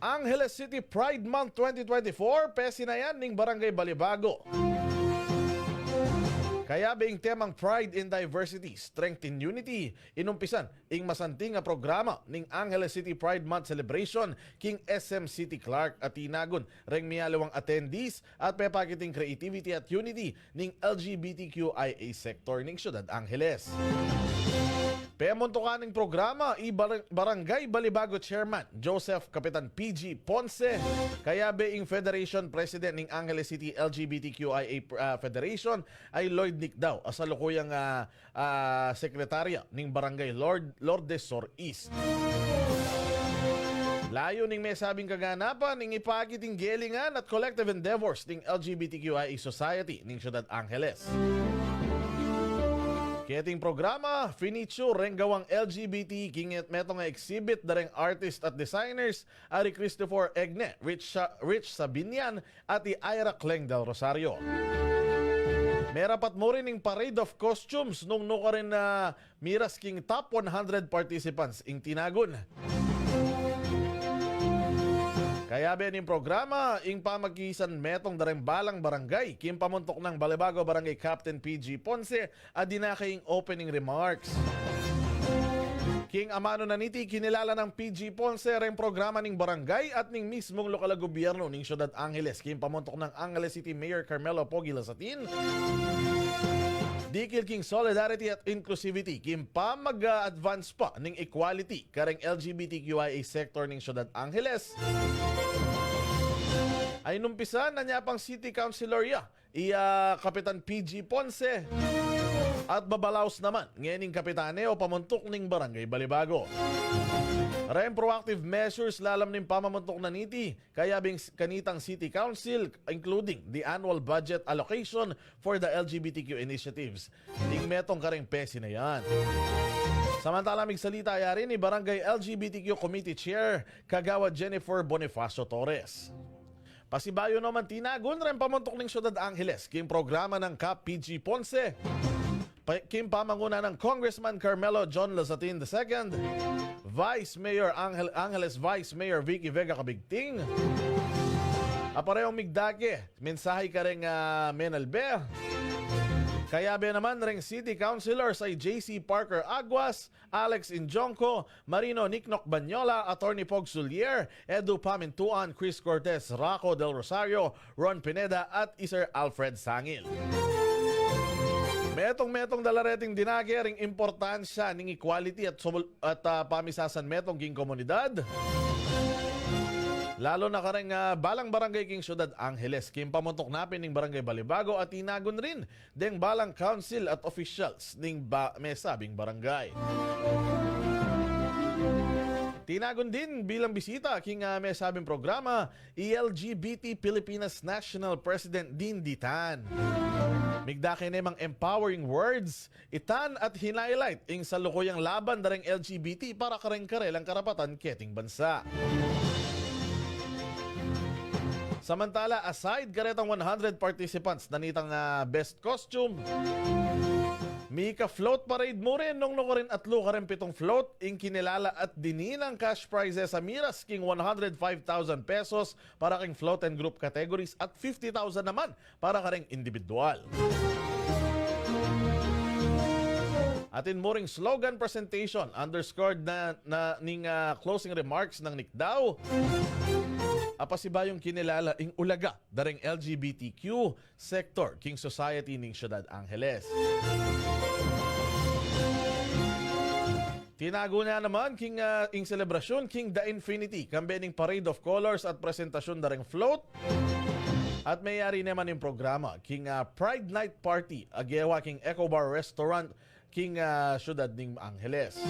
Angeles City Pride Month 2024, pesinayan ning Barangay Balibago. Kaya being temang Pride in Diversity, Strength in Unity, inumpisan ing masanting nga programa ning Angeles City Pride Month Celebration king SM City Clark at Tinagon. Reng miyalawang attendees at pepakiting creativity at unity ning LGBTQIA sector ning Syudad Angeles. Pemontokaning programa Barangay Balibago Chairman Joseph Kapitan PG Ponce, kaya being Federation President ng Angeles City LGBTQIA Federation ay Lloyd Nick daw asalukuyang sekretarya ng Barangay Lourdes Sur East. Layo ning may sabing kaganapan ning ipakiting gelingan at collective endeavors ng LGBTQIA society ng Syudad Angeles. Keting programa, finicho renggawang LGBT kingit metong nga exhibit dareng artist at designers ari Christopher Egne, Rich Sabinian at Ira Cleng del Rosario. Merapat mo rin ng parade of costumes nung ka rin na miras king top 100 participants ing Tinagon. Kaya bening programa, ing pamagisan metong dareng balang barangay, kim pamuntok ng Balibago Barangay Captain PG Ponce at dinakaing opening remarks. King amano na niti kinilala ng PG Ponce rin programa ning barangay at ning mismong lokal na gobyerno ning Syudad Angeles. Kim pamuntok ng Angeles City Mayor Carmelo Pogi Lasatin. Dikil king solidarity at inclusivity, kim pa mag-advance pa ning equality kareng LGBTQIA sector ning Syudad Angeles. Ay numpisan na niya pang City Councilor Kapitan PG Ponce at babalaos naman ngening kapitane o pamuntok ning Barangay Balibago. Rem proactive measures lalam ning pamamuntok na niti kaya bing kanitang City Council including the annual budget allocation for the LGBTQ initiatives. Ning metong kareng pesi na yan. Samantala migsalita yari ni Barangay LGBTQ Committee Chair Kagawad Jennifer Bonifacio Torres. Pasibayo naman Tinagon rin pamuntok ng Syudad Angeles king programa ng Cap PG Ponce. Kim pamanguna ng Congressman Carmelo John Lasatin II, Vice Mayor Angeles Vice Mayor Vicky Vega Kabigting, aparehong migdake, mensahe ka rin Menalbe. Kaya be naman ring City Councilors ay JC Parker Aguas, Alex Injonco, Marino Niknok Banyola, Attorney Pog Sulier, Edu Pamintuan, Chris Cortez, Rocco Del Rosario, Ron Pineda at Sir Alfred Sangil. Metong dalareting dinage ring importansya ning equality at pamisasan metong king komunidad. Lalo na kareng balang barangay king Syudad Angeles, kim pamuntok napin ning Barangay Balibago at Tinagon rin deng balang council at officials ning mesabing barangay. Tinagon din bilang bisita king mesabing programa LGBT Pilipinas National President Dean Ditan. Migdake nemang empowering words, itan at hinailight ing salukuyang laban dareng LGBT para kareng-karelang karapatan keting bansa. Samantala, aside karetang 100 participants na nitang best costume, Mika float parade mo rin nung rin atlo ka rin pitong float ing kinilala at dininang cash prizes sa miras king 105,000 pesos para king float and group categories at 50,000 naman para ka ring individual. Atin mo ring slogan presentation underscored na ning closing remarks ng Nick Daw. Apasibayong kinilala ing ulaga dareng LGBTQ sector king society ning Syudad Angeles. Tinago na naman king ing selebrasyon king The Infinity kambening parade of colors at presentasyon dareng float. At mayari naman yung programa king Pride Night Party agewa king Eco Bar Restaurant king Syudad ning Angeles.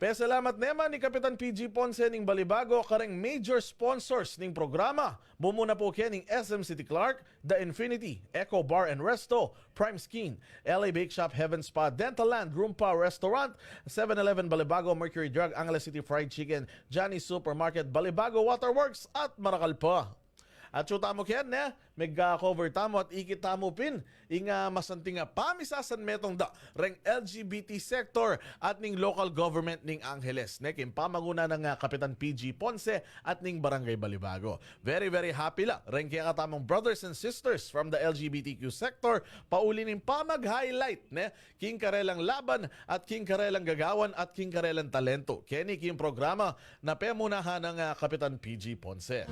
Salamat naman ni Kapitan PG Ponce ning Balibago kareng major sponsors ning programa. Mumuna po ning SM City Clark, The Infinity, Eco Bar and Resto, Prime Skin, LA Bake Shop, Heaven Spa, Dental Land, Roompa Restaurant, 7-Eleven Balibago, Mercury Drug, Angeles City Fried Chicken, Johnny's Supermarket, Balibago Waterworks at marakal pa. At tamo kyan na, cover tamo at ikit tamo pin. Inga masanting pamisasan metong da reng LGBT sector at ning local government ning Angeles. Kim pamanguna ng Kapitan PG Ponce at ning Barangay Balibago. Very, very happy la. Reng kaya katamong brothers and sisters from the LGBTQ sector, pauli ning pamag-highlight king karelang laban at king karelang gagawan at king karelang talento. Kenny king programa na pemunahan ng Kapitan PG Ponce.